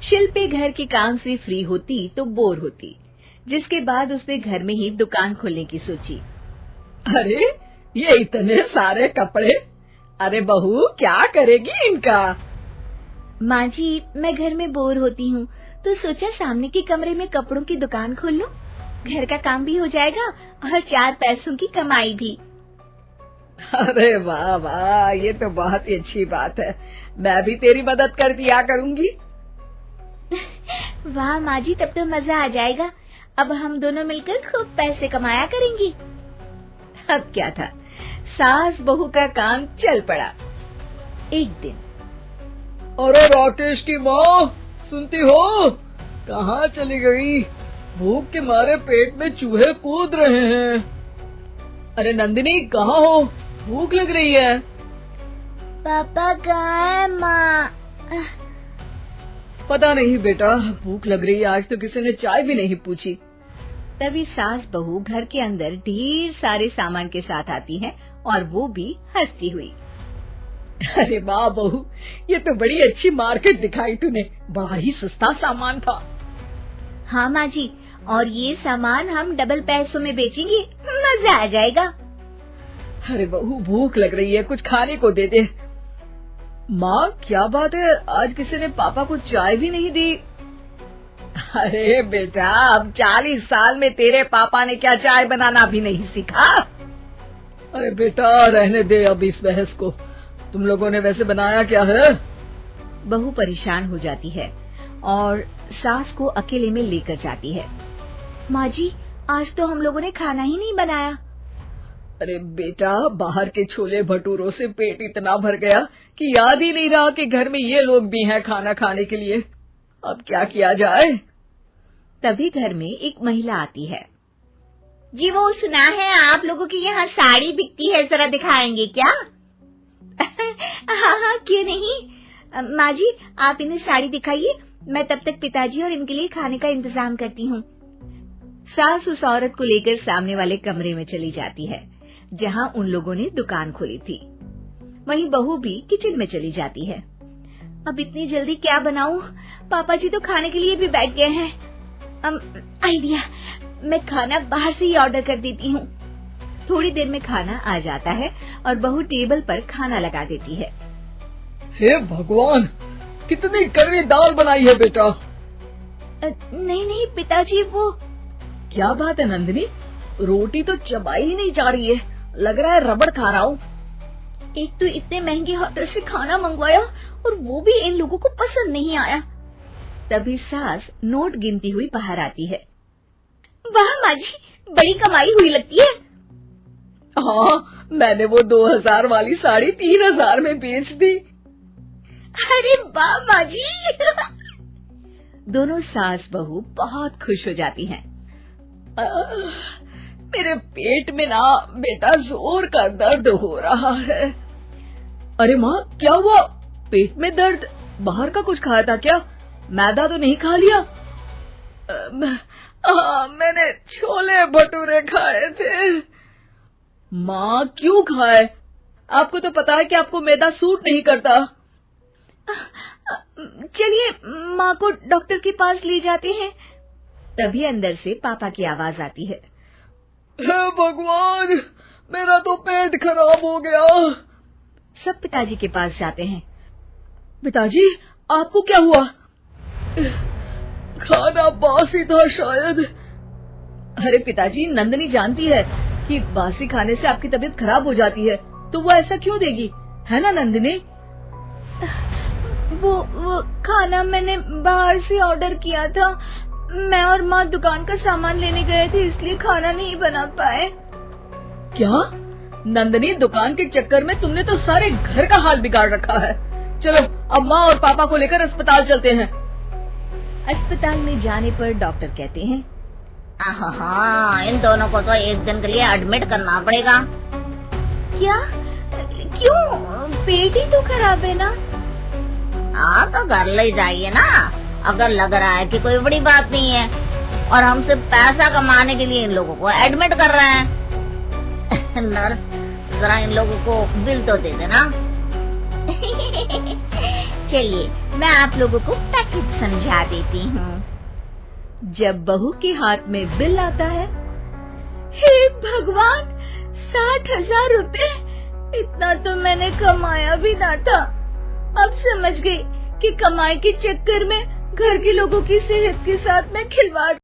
शिल्पी घर के काम से फ्री होती तो बोर होती, जिसके बाद उसने घर में ही दुकान खोलने की सोची। अरे ये इतने सारे कपड़े, अरे बहू क्या करेगी इनका? माँ जी, मैं घर में बोर होती हूँ तो सोचा सामने के कमरे में कपड़ों की दुकान खोल लूं। घर का काम भी हो जाएगा और 4 पैसों की कमाई भी। अरे वाह वाह, ये तो बहुत ही अच्छी बात है। मैं भी तेरी मदद कर दिया करूंगी। वाह माँ जी, तब तो मजा आ जाएगा। अब हम दोनों मिलकर खूब पैसे कमाया करेंगी। अब क्या था, सास बहू का काम चल पड़ा। एक दिन, अरे राकेश की माँ, सुनती हो? कहाँ चली गई? भूख के मारे पेट में चूहे कूद रहे हैं। अरे नंदिनी, कहाँ हो? भूख लग रही है। पापा कहाँ है माँ? पता नहीं बेटा, भूख लग रही है। आज तो किसी ने चाय भी नहीं पूछी। तभी सास बहू घर के अंदर ढेर सारे सामान के साथ आती हैं और वो भी हंसती हुई। अरे वाह बहू, ये तो बड़ी अच्छी मार्केट दिखाई तूने। बड़ा ही सस्ता सामान था। हाँ माँ जी, और ये सामान हम डबल पैसों में बेचेंगे, मजा आ जाएगा। अरे बहू, भूख लग रही है, कुछ खाने को दे दे। माँ क्या बात है, आज किसी ने पापा को चाय भी नहीं दी? अरे बेटा, अब 40 साल में तेरे पापा ने क्या चाय बनाना भी नहीं सीखा? अरे बेटा रहने दे अब इस बहस को। तुम लोगों ने वैसे बनाया क्या है? बहू परेशान हो जाती है और सास को अकेले में लेकर जाती है। माँ जी, आज तो हम लोगों ने खाना ही नहीं बनाया। अरे बेटा, बाहर के छोले भटूरों से पेट इतना भर गया कि याद ही नहीं रहा कि घर में ये लोग भी हैं खाना खाने के लिए। अब क्या किया जाए? तभी घर में एक महिला आती है। जी, वो सुना है आप लोगों की यहाँ साड़ी बिकती है, जरा दिखाएंगे क्या? हाँ हाँ, क्यों नहीं। माँ जी, आप इन्हें साड़ी दिखाइए, मैं तब तक पिताजी और इनके लिए खाने का इंतजाम करती हूँ। सास उस औरत को लेकर सामने वाले कमरे में चली जाती है जहाँ उन लोगों ने दुकान खोली थी। वहीं बहू भी किचन में चली जाती है। अब इतनी जल्दी क्या बनाऊं? पापा जी तो खाने के लिए भी बैठ गए हैं। आइडिया, मैं खाना बाहर से ही ऑर्डर कर देती हूँ। थोड़ी देर में खाना आ जाता है और बहू टेबल पर खाना लगा देती है। हे भगवान, कितनी कड़वी दाल बनाई है बेटा। नहीं नहीं पिताजी, वो क्या बात है नंदिनी, रोटी तो चबाई ही नहीं जा रही है, लग रहा है रबड़ खा रहा हूँ। एक तो इतने महंगे होटल से खाना मंगवाया और वो भी इन लोगों को पसंद नहीं आया। तभी सास नोट गिनती हुई बाहर आती है। वाह माँ जी, बड़ी कमाई हुई लगती है। हाँ, मैंने वो 2000 वाली साड़ी 3000 में बेच दी। अरे वाह माँ जी। दोनों सास बहू बहुत खुश हो जाती हैं। मेरे पेट में ना बेटा जोर का दर्द हो रहा है। अरे माँ, क्या हुआ? पेट में दर्द? बाहर का कुछ खाया था क्या? मैदा तो नहीं खा लिया? मैंने छोले भटूरे खाए थे। माँ क्यों खाए? आपको तो पता है कि आपको मैदा सूट नहीं करता। चलिए माँ को डॉक्टर के पास ले जाते हैं। तभी अंदर से पापा की आवाज आती है। हे भगवान, मेरा तो पेट खराब हो गया। सब पिताजी के पास जाते हैं। पिताजी, आपको क्या हुआ? खाना बासी था शायद। अरे पिताजी, नंदिनी जानती है कि बासी खाने से आपकी तबीयत खराब हो जाती है, तो वो ऐसा क्यों देगी, है ना नंदिनी? वो खाना मैंने बाहर से ऑर्डर किया था। मैं और माँ दुकान का सामान लेने गए थे, इसलिए खाना नहीं बना पाए। क्या नंदिनी, दुकान के चक्कर में तुमने तो सारे घर का हाल बिगाड़ रखा है। चलो अब माँ और पापा को लेकर अस्पताल चलते हैं। अस्पताल में जाने पर डॉक्टर कहते हैं, हाँ, इन दोनों को तो एक दिन के लिए एडमिट करना पड़ेगा। क्या? क्यों? पेट ही तो खराब है ना। हाँ, तो घर ले जाइए ना, अगर लग रहा है कि कोई बड़ी बात नहीं है और हम सिर्फ पैसा कमाने के लिए इन लोगों को एडमिट कर रहे हैं। नर्स, जरा इन लोगों को बिल तो दे देना। चलिए मैं आप लोगों को पैकेज समझा देती हूँ। जब बहू के हाथ में बिल आता है, हे भगवान, 60,000 रुपए! इतना तो मैंने कमाया भी ना था। अब समझ गई कि कमाई के चक्कर में घर के लोगों की सेहत के साथ मैं खिलवाड़